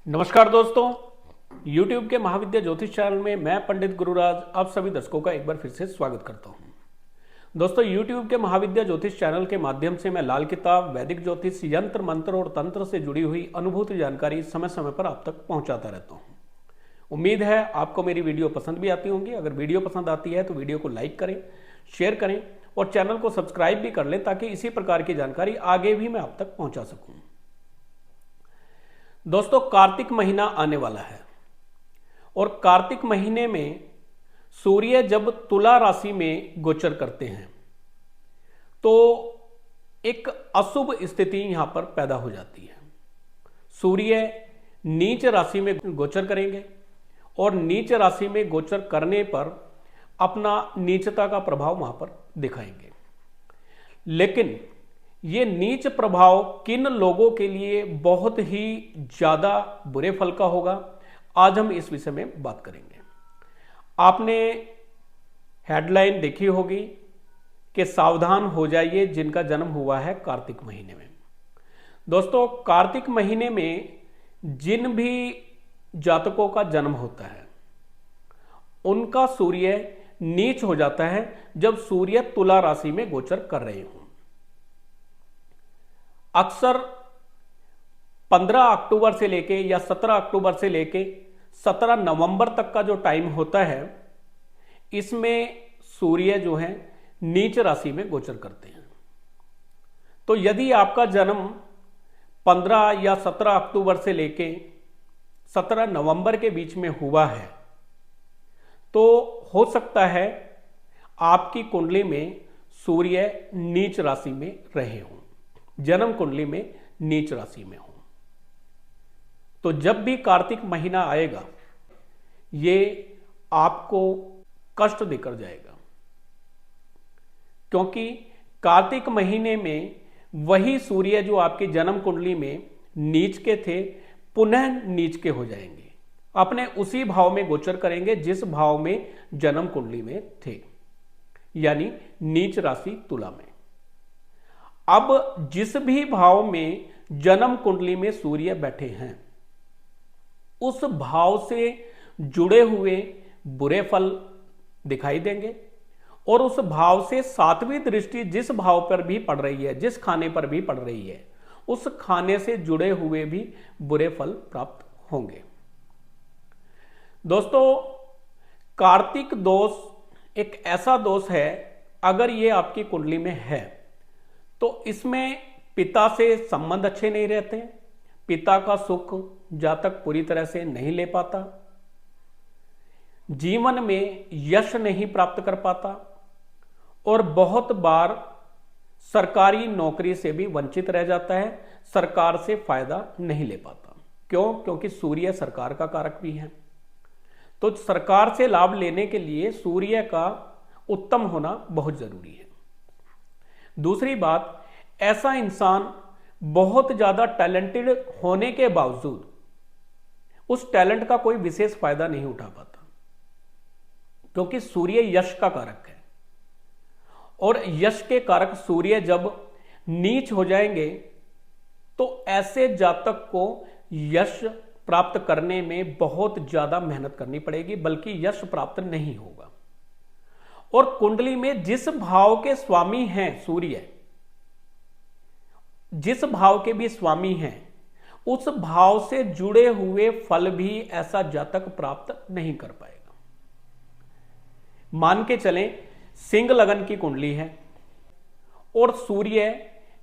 नमस्कार दोस्तों, YouTube के महाविद्या ज्योतिष चैनल में मैं पंडित गुरुराज आप सभी दर्शकों का एक बार फिर से स्वागत करता हूं। दोस्तों, YouTube के महाविद्या ज्योतिष चैनल के माध्यम से मैं लाल किताब, वैदिक ज्योतिष, यंत्र मंत्र और तंत्र से जुड़ी हुई अनुभूति जानकारी समय समय पर आप तक पहुंचाता रहता हूं। उम्मीद है आपको मेरी वीडियो पसंद भी आती होंगी। अगर वीडियो पसंद आती है तो वीडियो को लाइक करें, शेयर करें और चैनल को सब्सक्राइब भी कर लें ताकि इसी प्रकार की जानकारी आगे भी मैं आप तक पहुंचा सकूं। दोस्तों, कार्तिक महीना आने वाला है और कार्तिक महीने में सूर्य जब तुला राशि में गोचर करते हैं तो एक अशुभ स्थिति यहां पर पैदा हो जाती है। सूर्य नीच राशि में गोचर करेंगे और नीच राशि में गोचर करने पर अपना नीचता का प्रभाव वहां पर दिखाएंगे। लेकिन ये नीच प्रभाव किन लोगों के लिए बहुत ही ज्यादा बुरे फल का होगा, आज हम इस विषय में बात करेंगे। आपने हेडलाइन देखी होगी कि सावधान हो जाइए जिनका जन्म हुआ है कार्तिक महीने में। दोस्तों, कार्तिक महीने में जिन भी जातकों का जन्म होता है उनका सूर्य नीच हो जाता है जब सूर्य तुला राशि में गोचर कर रहे हों। अक्सर 15 अक्टूबर से लेके या 17 अक्टूबर से लेके 17 नवंबर तक का जो टाइम होता है, इसमें सूर्य जो है नीच राशि में गोचर करते हैं। तो यदि आपका जन्म 15 या 17 अक्टूबर से लेके 17 नवंबर के बीच में हुआ है तो हो सकता है आपकी कुंडली में सूर्य नीच राशि में रहे हों, जन्म कुंडली में नीच राशि में हो। तो जब भी कार्तिक महीना आएगा ये आपको कष्ट देकर जाएगा, क्योंकि कार्तिक महीने में वही सूर्य जो आपकी जन्म कुंडली में नीच के थे पुनः नीच के हो जाएंगे, अपने उसी भाव में गोचर करेंगे जिस भाव में जन्म कुंडली में थे, यानी नीच राशि तुला में। अब जिस भी भाव में जन्म कुंडली में सूर्य बैठे हैं उस भाव से जुड़े हुए बुरे फल दिखाई देंगे और उस भाव से सातवीं दृष्टि जिस भाव पर भी पड़ रही है, जिस खाने पर भी पड़ रही है, उस खाने से जुड़े हुए भी बुरे फल प्राप्त होंगे। दोस्तों, कार्तिक दोष एक ऐसा दोष है, अगर ये आपकी कुंडली में है तो इसमें पिता से संबंध अच्छे नहीं रहते, पिता का सुख जातक पूरी तरह से नहीं ले पाता, जीवन में यश नहीं प्राप्त कर पाता और बहुत बार सरकारी नौकरी से भी वंचित रह जाता है, सरकार से फायदा नहीं ले पाता। क्यों? क्योंकि सूर्य सरकार का कारक भी है। तो सरकार से लाभ लेने के लिए सूर्य का उत्तम होना बहुत जरूरी है। दूसरी बात, ऐसा इंसान बहुत ज्यादा टैलेंटेड होने के बावजूद उस टैलेंट का कोई विशेष फायदा नहीं उठा पाता, क्योंकि सूर्य यश का कारक है और यश के कारक सूर्य जब नीच हो जाएंगे तो ऐसे जातक को यश प्राप्त करने में बहुत ज्यादा मेहनत करनी पड़ेगी, बल्कि यश प्राप्त नहीं होगा। और कुंडली में जिस भाव के स्वामी हैं सूर्य, जिस भाव के भी स्वामी हैं, उस भाव से जुड़े हुए फल भी ऐसा जातक प्राप्त नहीं कर पाएगा। मान के चलें सिंह लगन की कुंडली है और सूर्य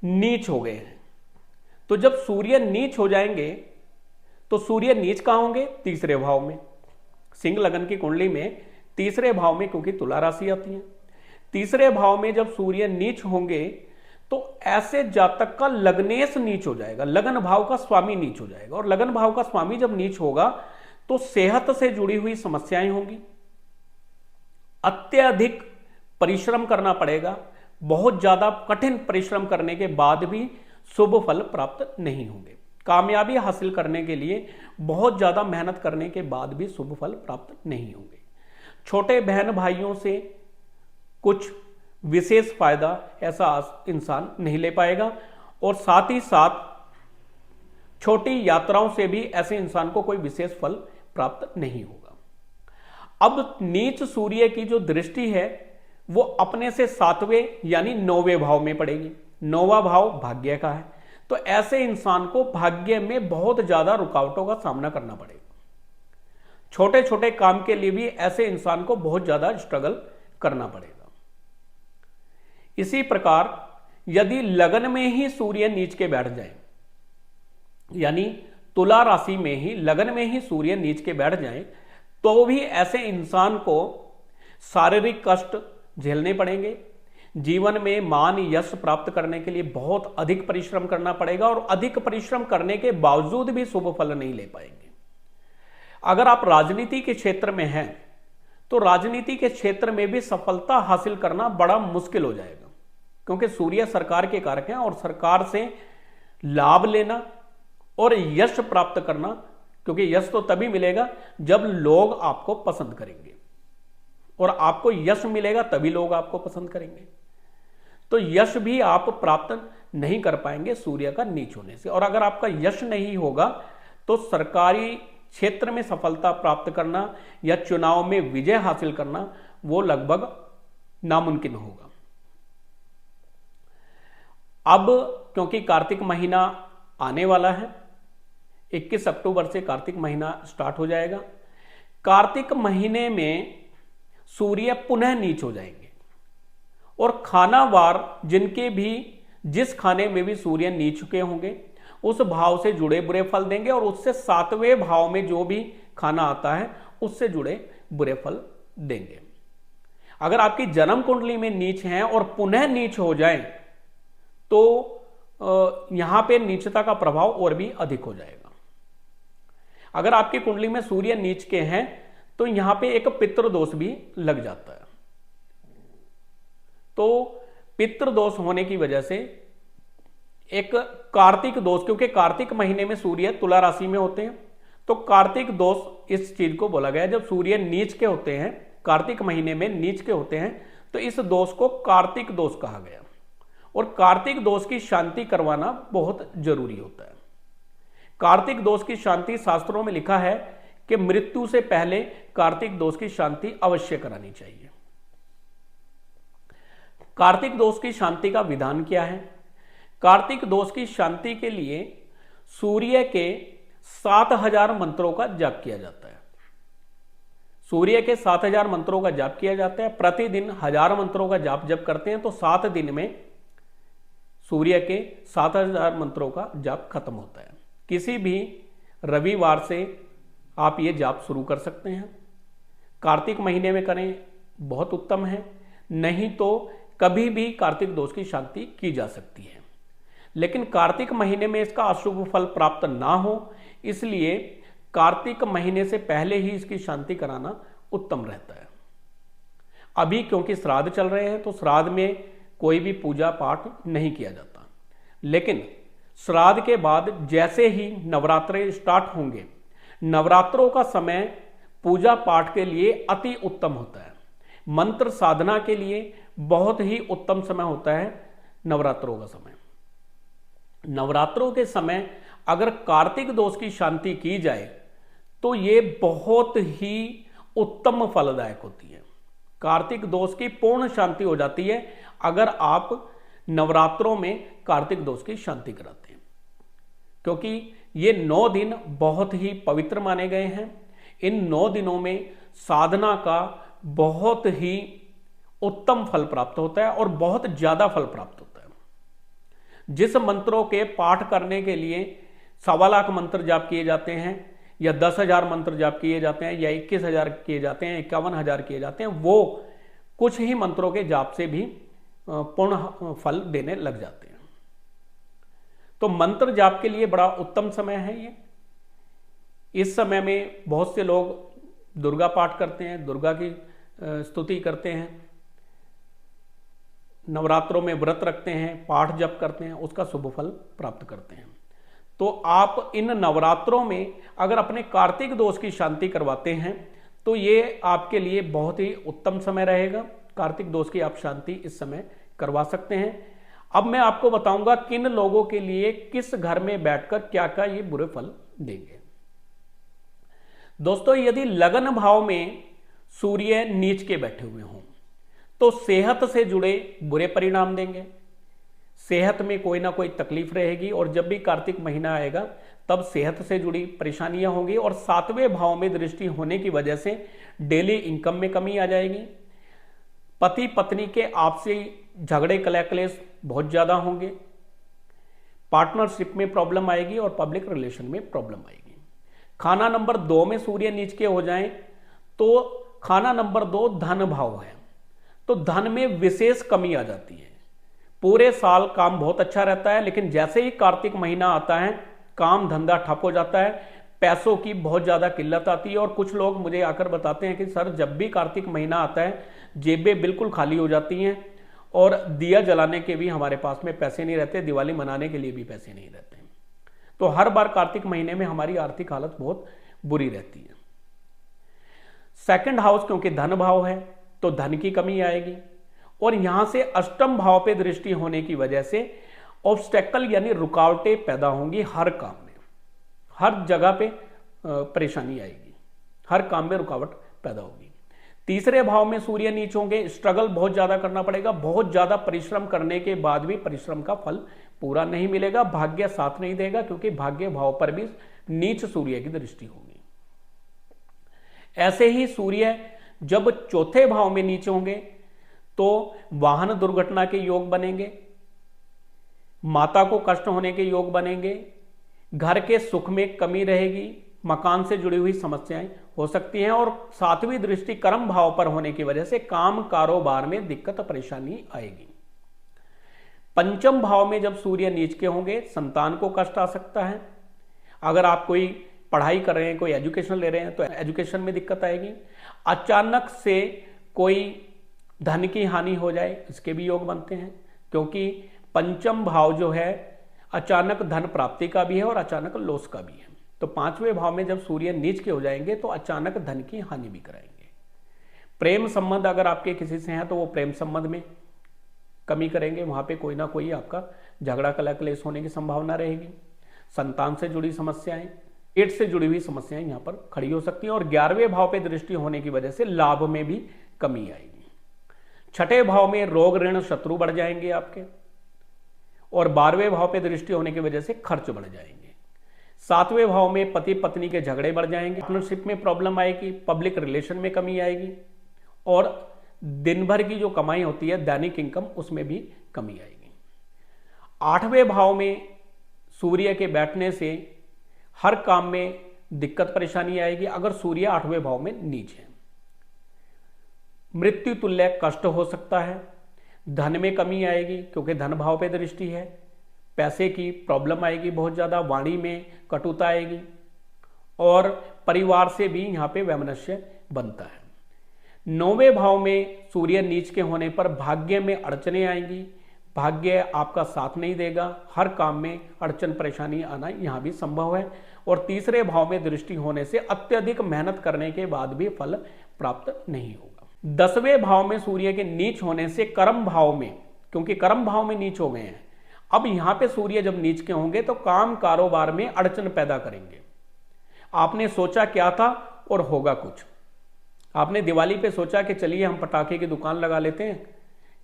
नीच हो गए हैं, तो जब सूर्य नीच हो जाएंगे तो सूर्य नीच कहां होंगे? तीसरे भाव में। सिंह लगन की कुंडली में तीसरे भाव में, क्योंकि तुला राशि आती है, तीसरे भाव में जब सूर्य नीच होंगे तो ऐसे जातक का लग्नेश नीच हो जाएगा, लगन भाव का स्वामी नीच हो जाएगा। और लगन भाव का स्वामी जब नीच होगा तो सेहत से जुड़ी हुई समस्याएं होंगी, अत्यधिक परिश्रम करना पड़ेगा, बहुत ज्यादा कठिन परिश्रम करने के बाद भी शुभ फल प्राप्त नहीं होंगे, कामयाबी हासिल करने के लिए बहुत ज्यादा मेहनत करने के बाद भी शुभ फल प्राप्त नहीं होंगे। छोटे बहन भाइयों से कुछ विशेष फायदा ऐसा इंसान नहीं ले पाएगा और साथ ही साथ छोटी यात्राओं से भी ऐसे इंसान को कोई विशेष फल प्राप्त नहीं होगा। अब नीच सूर्य की जो दृष्टि है वो अपने से 7वें यानी 9वें भाव में पड़ेगी। 9वां भाव भाग्य का है, तो ऐसे इंसान को भाग्य में बहुत ज्यादा रुकावटों का सामना करना पड़ेगा। छोटे छोटे काम के लिए भी ऐसे इंसान को बहुत ज्यादा स्ट्रगल करना पड़ेगा। इसी प्रकार यदि लगन में ही सूर्य नीच के बैठ जाए, यानी तुला राशि में ही लगन में ही सूर्य नीच के बैठ जाए, तो भी ऐसे इंसान को शारीरिक कष्ट झेलने पड़ेंगे। जीवन में मान यश प्राप्त करने के लिए बहुत अधिक परिश्रम करना पड़ेगा और अधिक परिश्रम करने के बावजूद भी शुभ फल नहीं ले पाएंगे। अगर आप राजनीति के क्षेत्र में हैं तो राजनीति के क्षेत्र में भी सफलता हासिल करना बड़ा मुश्किल हो जाएगा, क्योंकि सूर्य सरकार के कारक हैं और सरकार से लाभ लेना और यश प्राप्त करना, क्योंकि यश तो तभी मिलेगा जब लोग आपको पसंद करेंगे और आपको यश मिलेगा तभी लोग आपको पसंद करेंगे। तो यश भी आप प्राप्त नहीं कर पाएंगे सूर्य का नीच होने से। और अगर आपका यश नहीं होगा तो सरकारी क्षेत्र में सफलता प्राप्त करना या चुनाव में विजय हासिल करना वो लगभग नामुमकिन होगा। अब क्योंकि कार्तिक महीना आने वाला है, 21 अक्टूबर से कार्तिक महीना स्टार्ट हो जाएगा। कार्तिक महीने में सूर्य पुनः नीच हो जाएंगे और खानावार जिनके भी जिस खाने में भी सूर्य नीच चुके होंगे उस भाव से जुड़े बुरे फल देंगे और उससे 7वें भाव में जो भी खाना आता है उससे जुड़े बुरे फल देंगे। अगर आपकी जन्म कुंडली में नीच हैं और पुनः नीच हो जाएं तो यहां पे नीचता का प्रभाव और भी अधिक हो जाएगा। अगर आपकी कुंडली में सूर्य नीच के हैं तो यहां पे एक पितृदोष भी लग जाता है। तो पितृदोष होने की वजह से एक कार्तिक दोष, क्योंकि कार्तिक महीने में सूर्य तुला राशि में होते हैं, तो कार्तिक दोष इस चीज को बोला गया है। जब सूर्य नीच के होते हैं, कार्तिक महीने में नीच के होते हैं, तो इस दोष को कार्तिक दोष कहा गया और कार्तिक दोष की शांति करवाना बहुत जरूरी होता है। कार्तिक दोष की शांति शास्त्रों में लिखा है कि मृत्यु से पहले कार्तिक दोष की शांति अवश्य करानी चाहिए। कार्तिक दोष की शांति का विधान क्या है? कार्तिक दोष की शांति के लिए सूर्य के 7000 मंत्रों का जाप किया जाता है। सूर्य के 7000 मंत्रों का जाप किया जाता है। प्रतिदिन 1000 मंत्रों का जाप जब करते हैं तो 7 दिन में सूर्य के 7000 मंत्रों का जाप खत्म होता है। किसी भी रविवार से आप ये जाप शुरू कर सकते हैं। कार्तिक महीने में करें, बहुत उत्तम है। नहीं तो कभी भी कार्तिक दोष की शांति की जा सकती है, लेकिन कार्तिक महीने में इसका अशुभ फल प्राप्त ना हो, इसलिए कार्तिक महीने से पहले ही इसकी शांति कराना उत्तम रहता है। अभी क्योंकि श्राद्ध चल रहे हैं तो श्राद्ध में कोई भी पूजा पाठ नहीं किया जाता, लेकिन श्राद्ध के बाद जैसे ही नवरात्रे स्टार्ट होंगे, नवरात्रों का समय पूजा पाठ के लिए अति उत्तम होता है। मंत्र साधना के लिए बहुत ही उत्तम समय होता है नवरात्रों का समय। नवरात्रों के समय अगर कार्तिक दोष की शांति की जाए तो ये बहुत ही उत्तम फलदायक होती है। कार्तिक दोष की पूर्ण शांति हो जाती है अगर आप नवरात्रों में कार्तिक दोष की शांति कराते हैं, क्योंकि ये 9 दिन बहुत ही पवित्र माने गए हैं। इन 9 दिनों में साधना का बहुत ही उत्तम फल प्राप्त होता है और बहुत ज्यादा फल प्राप्त होता है। जिस मंत्रों के पाठ करने के लिए 1.25 लाख मंत्र जाप किए जाते हैं या 10,000 मंत्र जाप किए जाते हैं या 21,000 किए जाते हैं, 51,000 किए जाते हैं, वो कुछ ही मंत्रों के जाप से भी पूर्ण फल देने लग जाते हैं। तो मंत्र जाप के लिए बड़ा उत्तम समय है ये। इस समय में बहुत से लोग दुर्गा पाठ करते हैं, दुर्गा की स्तुति करते हैं, नवरात्रों में व्रत रखते हैं, पाठ जप करते हैं, उसका शुभ फल प्राप्त करते हैं। तो आप इन नवरात्रों में अगर अपने कार्तिक दोष की शांति करवाते हैं तो ये आपके लिए बहुत ही उत्तम समय रहेगा। कार्तिक दोष की आप शांति इस समय करवा सकते हैं। अब मैं आपको बताऊंगा किन लोगों के लिए किस घर में बैठकर क्या क्या ये बुरे फल देंगे। दोस्तों, यदि लगन भाव में सूर्य नीच के बैठे हुए हों तो सेहत से जुड़े बुरे परिणाम देंगे। सेहत में कोई ना कोई तकलीफ रहेगी और जब भी कार्तिक महीना आएगा तब सेहत से जुड़ी परेशानियां होंगी। और 7वें भाव में दृष्टि होने की वजह से डेली इनकम में कमी आ जाएगी। पति पत्नी के आपसी झगड़े कलेश बहुत ज्यादा होंगे। पार्टनरशिप में प्रॉब्लम आएगी और पब्लिक रिलेशन में प्रॉब्लम आएगी। खाना नंबर 2 में सूर्य नीच के हो जाएं तो खाना नंबर 2 धन भाव है, तो धन में विशेष कमी आ जाती है। पूरे साल काम बहुत अच्छा रहता है, लेकिन जैसे ही कार्तिक महीना आता है काम धंधा ठप हो जाता है, पैसों की बहुत ज्यादा किल्लत आती है। और कुछ लोग मुझे आकर बताते हैं कि सर जब भी कार्तिक महीना आता है जेबें बिल्कुल खाली हो जाती हैं और दिया जलाने के भी हमारे पास में पैसे नहीं रहते, दिवाली मनाने के लिए भी पैसे नहीं रहते। तो हर बार कार्तिक महीने में हमारी आर्थिक हालत बहुत बुरी रहती है। सेकंड हाउस क्योंकि धन भाव है तो धन की कमी आएगी। और यहां से अष्टम भाव पे दृष्टि होने की वजह से ऑब्स्टेकल यानी रुकावटें पैदा होंगी। हर काम में, हर जगह पे परेशानी आएगी, हर काम में रुकावट पैदा होगी। तीसरे भाव में सूर्य नीच होंगे, स्ट्रगल बहुत ज्यादा करना पड़ेगा। बहुत ज्यादा परिश्रम करने के बाद भी परिश्रम का फल पूरा नहीं मिलेगा, भाग्य साथ नहीं देगा, क्योंकि भाग्य भाव पर भी नीच सूर्य की दृष्टि होगी। ऐसे ही सूर्य जब चौथे भाव में नीचे होंगे तो वाहन दुर्घटना के योग बनेंगे, माता को कष्ट होने के योग बनेंगे, घर के सुख में कमी रहेगी, मकान से जुड़ी हुई समस्याएं हो सकती हैं। और 7वीं दृष्टि कर्म भाव पर होने की वजह से काम कारोबार में दिक्कत परेशानी आएगी। पंचम भाव में जब सूर्य नीच के होंगे संतान को कष्ट आ सकता है। अगर आप कोई पढ़ाई कर रहे हैं, कोई एजुकेशन ले रहे हैं तो एजुकेशन में दिक्कत आएगी। अचानक से कोई धन की हानि हो जाए, इसके भी योग बनते हैं, क्योंकि पंचम भाव जो है अचानक धन प्राप्ति का भी है और अचानक लॉस का भी है। तो 5वें भाव में जब सूर्य नीच के हो जाएंगे तो अचानक धन की हानि भी कराएंगे। प्रेम संबंध अगर आपके किसी से हैं तो वो प्रेम संबंध में कमी करेंगे, वहां पे कोई ना कोई आपका झगड़ा कलेश होने की संभावना रहेगी। संतान से जुड़ी समस्याएं, पेट से जुड़ी हुई समस्याएं यहां पर खड़ी हो सकती हैं। और 11वें भाव पे दृष्टि होने की वजह से लाभ में भी कमी आएगी। 6ठे भाव में रोग ऋण शत्रु बढ़ जाएंगे आपके। और 12वें भाव पे दृष्टि होने की वजह से खर्च बढ़ जाएंगे। 7वें भाव में पति पत्नी के झगड़े बढ़ जाएंगे, पार्टनरशिप में प्रॉब्लम आएगी, पब्लिक रिलेशन में कमी आएगी और दिन भर की जो कमाई होती है दैनिक इनकम उसमें भी कमी आएगी। 8वें भाव में सूर्य के बैठने से हर काम में दिक्कत परेशानी आएगी अगर सूर्य 8वें भाव में नीच है। मृत्यु तुल्य कष्ट हो सकता है। धन में कमी आएगी क्योंकि धन भाव पे दृष्टि है। पैसे की प्रॉब्लम आएगी बहुत ज्यादा, वाणी में कटुता आएगी और परिवार से भी यहां पे वैमनस्य बनता है। 9वें भाव में सूर्य नीच के होने पर भाग्य में अड़चने आएंगी, भाग्य आपका साथ नहीं देगा, हर काम में अड़चन परेशानी आना यहां भी संभव है। और तीसरे भाव में दृष्टि होने से अत्यधिक मेहनत करने के बाद भी फल प्राप्त नहीं होगा। 10वें भाव में सूर्य के नीच होने से कर्म भाव में, क्योंकि कर्म भाव में नीच हो गए हैं, अब यहां पे सूर्य जब नीच के होंगे तो काम कारोबार में अड़चन पैदा करेंगे। आपने सोचा क्या था और होगा कुछ। आपने दिवाली पे सोचा कि चलिए हम पटाखे की दुकान लगा लेते हैं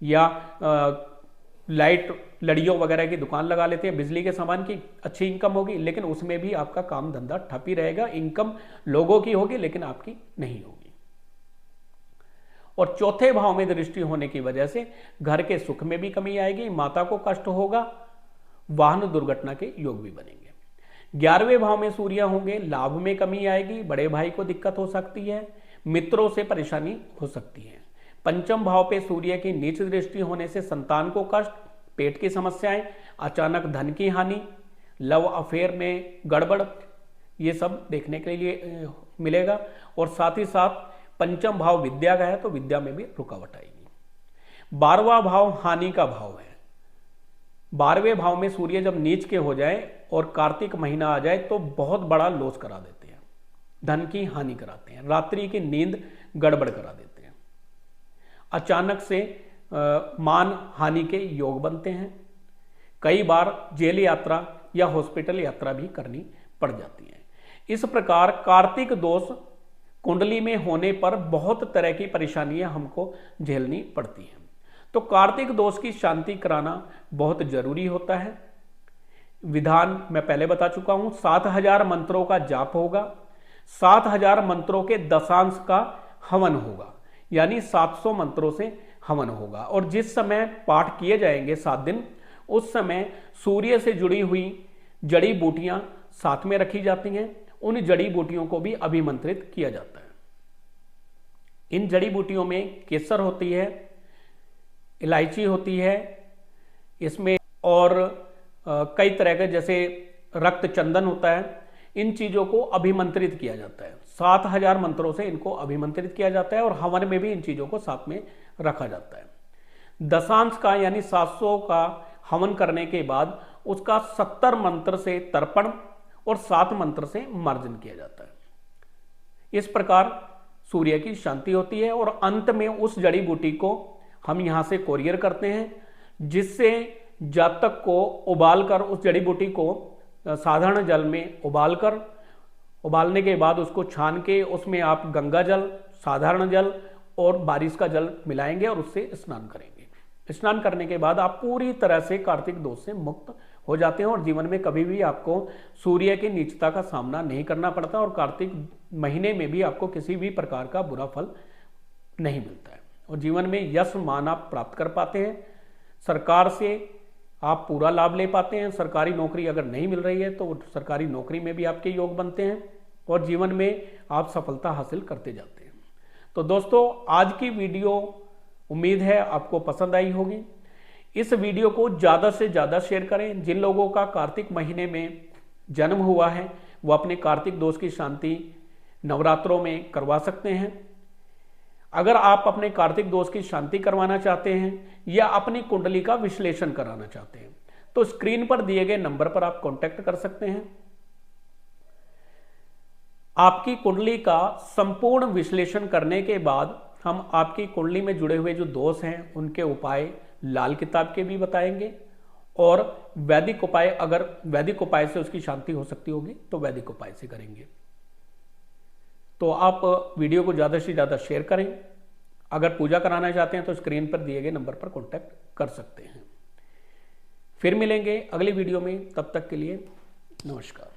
या लाइट लड़ियों वगैरह की दुकान लगा लेते हैं, बिजली के सामान की अच्छी इनकम होगी, लेकिन उसमें भी आपका काम धंधा ठप ही रहेगा। इनकम लोगों की होगी लेकिन आपकी नहीं होगी। और चौथे भाव में दृष्टि होने की वजह से घर के सुख में भी कमी आएगी, माता को कष्ट होगा, वाहन दुर्घटना के योग भी बनेंगे। 11वें भाव में सूर्य होंगे, लाभ में कमी आएगी, बड़े भाई को दिक्कत हो सकती है, मित्रों से परेशानी हो सकती है। पंचम भाव पे सूर्य की नीच दृष्टि होने से संतान को कष्ट, पेट की समस्याएं, अचानक धन की हानि, लव अफेयर में गड़बड़, ये सब देखने के लिए मिलेगा। और साथ ही साथ पंचम भाव विद्या का है तो विद्या में भी रुकावट आएगी। 12वां भाव हानि का भाव है। 12वें भाव में सूर्य जब नीच के हो जाए और कार्तिक महीना आ जाए तो बहुत बड़ा लॉस करा देते हैं, धन की हानि कराते हैं, रात्रि की नींद गड़बड़ करा देते हैं, अचानक से मान हानि के योग बनते हैं। कई बार जेल यात्रा या हॉस्पिटल यात्रा भी करनी पड़ जाती है। इस प्रकार कार्तिक दोष कुंडली में होने पर बहुत तरह की परेशानियां हमको झेलनी पड़ती हैं। तो कार्तिक दोष की शांति कराना बहुत जरूरी होता है। विधान मैं पहले बता चुका हूं, 7000 मंत्रों का जाप होगा, 7000 मंत्रों के दशांश का हवन होगा, यानी 700 मंत्रों से हवन होगा। और जिस समय पाठ किए जाएंगे 7 दिन, उस समय सूर्य से जुड़ी हुई जड़ी बूटियां साथ में रखी जाती हैं। उन जड़ी बूटियों को भी अभिमंत्रित किया जाता है। इन जड़ी बूटियों में केसर होती है, इलायची होती है इसमें, और कई तरह के जैसे रक्त चंदन होता है। इन चीजों को अभिमंत्रित किया जाता है। 7000 मंत्रों से इनको अभिमंत्रित किया जाता है और हवन में भी इन चीजों को साथ में रखा जाता है। दशांश का यानी 700 का हवन करने के बाद उसका 70 मंत्र से तर्पण और 7 मंत्र से मार्जन किया जाता है। इस प्रकार सूर्य की शांति होती है। और अंत में उस जड़ी बूटी को हम यहां से कोरियर करते हैं, जिससे जातक को उबालकर, उस जड़ी बूटी को साधारण जल में उबालने के बाद उसको छान के उसमें आप गंगा जल, साधारण जल और बारिश का जल मिलाएंगे और उससे स्नान करेंगे। स्नान करने के बाद आप पूरी तरह से कार्तिक दोष से मुक्त हो जाते हैं और जीवन में कभी भी आपको सूर्य की नीचता का सामना नहीं करना पड़ता और कार्तिक महीने में भी आपको किसी भी प्रकार का बुरा फल नहीं मिलता है और जीवन में यश मान आप प्राप्त कर पाते हैं। सरकार से आप पूरा लाभ ले पाते हैं। सरकारी नौकरी अगर नहीं मिल रही है तो सरकारी नौकरी में भी आपके योग बनते हैं और जीवन में आप सफलता हासिल करते जाते हैं। तो दोस्तों, आज की वीडियो उम्मीद है आपको पसंद आई होगी। इस वीडियो को ज़्यादा से ज़्यादा शेयर करें। जिन लोगों का कार्तिक महीने में जन्म हुआ है वो अपने कार्तिक दोष की शांति नवरात्रों में करवा सकते हैं। अगर आप अपने कार्तिक दोष की शांति करवाना चाहते हैं या अपनी कुंडली का विश्लेषण कराना चाहते हैं तो स्क्रीन पर दिए गए नंबर पर आप कांटेक्ट कर सकते हैं। आपकी कुंडली का संपूर्ण विश्लेषण करने के बाद हम आपकी कुंडली में जुड़े हुए जो दोष हैं उनके उपाय लाल किताब के भी बताएंगे और वैदिक उपाय, अगर वैदिक उपाय से उसकी शांति हो सकती होगी तो वैदिक उपाय से करेंगे। तो आप वीडियो को ज़्यादा से ज़्यादा शेयर करें। अगर पूजा कराना चाहते हैं तो स्क्रीन पर दिए गए नंबर पर कांटेक्ट कर सकते हैं। फिर मिलेंगे अगली वीडियो में, तब तक के लिए नमस्कार।